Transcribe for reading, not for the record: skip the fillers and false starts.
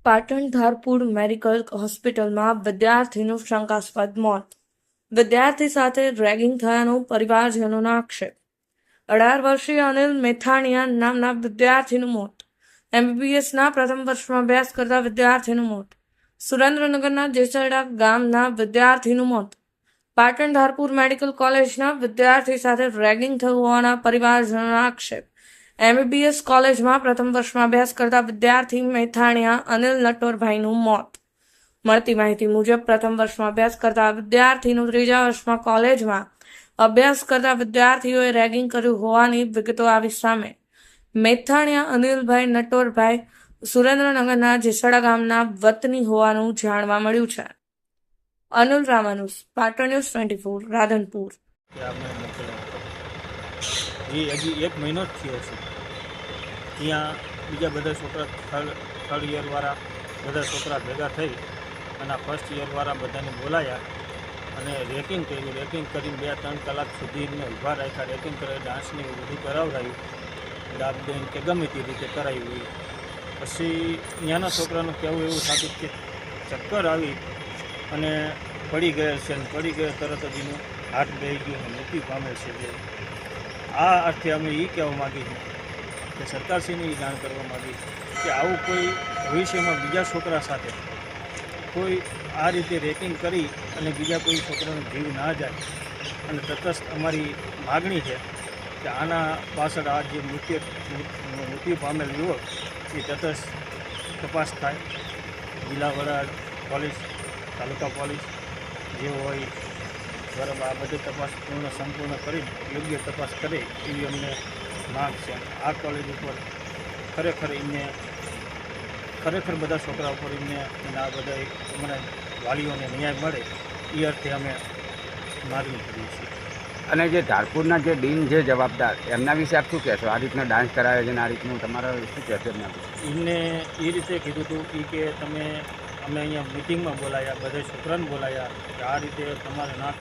Patan Dharpur medical હોસ્પિટલમાં વિદ્યાર્થીનું શંકાસ્પદ મોત. વિદ્યાર્થી સાથે રેગિંગ થયાનું પરિવારજનોનો આક્ષેપ. 18 વર્ષીય અનિલ મેથાણીયા નામના વિદ્યાર્થીનું મોત. MBBSના પ્રથમ વર્ષમાં અભ્યાસ કરતા વિદ્યાર્થીનું મોત. સુરેન્દ્રનગરના જેસરડા ગામના વિદ્યાર્થીનું મોત. પાટણ ધારપુર મેડિકલ કોલેજના વિદ્યાર્થી સાથે રેગિંગ થયું હોવાના પરિવારજનોનો આક્ષેપ. MBBS કોલેજમાં પ્રથમ વર્ષમાં અભ્યાસ કરતા વિદ્યાર્થી મેથાણીયા અનિલ નટવરભાઈનું મોત. મળતી માહિતી મુજબ પ્રથમ વર્ષમાં અભ્યાસ કરતા વિદ્યાર્થીનું ત્રીજા વર્ષમાં કોલેજમાં અભ્યાસ કરતા વિદ્યાર્થીઓએ રેગિંગ કર્યું હોવાની વિગતો આવી સામે. મેથાણીયા અનિલભાઈ નટવરભાઈ સુરેન્દ્રનગરના જેસડા ગામના વતની હોવાનું જાણવા મળ્યું છે. અનુલ રામાનુસ, પાટણ ન્યૂઝ 24, રાધનપુર. હજી 1 મહિનો જ થયો છે. ત્યાં બીજા બધા છોકરા થર્ડ યરવાળા બધા છોકરા ભેગા થઈ અને ફર્સ્ટ યરવાળા બધાને બોલાયા અને રેકિંગ કર્યું. રેકિંગ કરીને 2-3 કલાક સુધી એમને ઊભા રાખ્યા. રેકિંગ કરે, ડાન્સને એવું બધું કરાવડાયું, દાબ દઈને કે ગમે તે રીતે કરાવ્યું. પછી ત્યાંના છોકરાનું કહેવું એવું થતું કે ચક્કર આવી અને પડી ગયા છે અને પડી ગયા તરત જ એનું હાથ બેસી ગયું અને મૃત્યુ પામેલ છે. આ અર્થે અમે એ કહેવા માગીએ છીએ કે સરકારશ્રીને એ જાણ કરવા માગીએ કે આવું કોઈ ભવિષ્યમાં બીજા છોકરા સાથે કોઈ આ રીતે રેકિંગ કરી અને બીજા કોઈ છોકરાનો જીવ ના જાય. અને તટસ્થ અમારી માગણી છે કે આના પાછળ આ જે મૃત્યુ પામેલ યુવક એ તટસ્થ તપાસ થાય. જિલ્લા વડા પોલીસ, તાલુકા પોલીસ જે હોય બરાબર આ બધી તપાસ સંપૂર્ણ કરી યોગ્ય તપાસ કરે એવી અમને માગ છે. આ કોલેજ ઉપર ખરેખર બધા છોકરા ઉપર એમને અને આ બધા અમને વાલીઓને ન્યાય મળે એ અર્થે અમે માગણી કરીએ છીએ. અને જે ધારપુરના જે ડીન છે જવાબદાર, એમના વિશે આપ શું કહેશો? આ રીતનો ડાન્સ કરાવે છે ને આ રીતનું તમારા શું કહેશો એમના વિશે? એમને એ રીતે કીધું હતું કે અમે અહીંયા મિટિંગમાં બોલાયા, બધા છોકરાને બોલાયા કે આ રીતે તમારે ના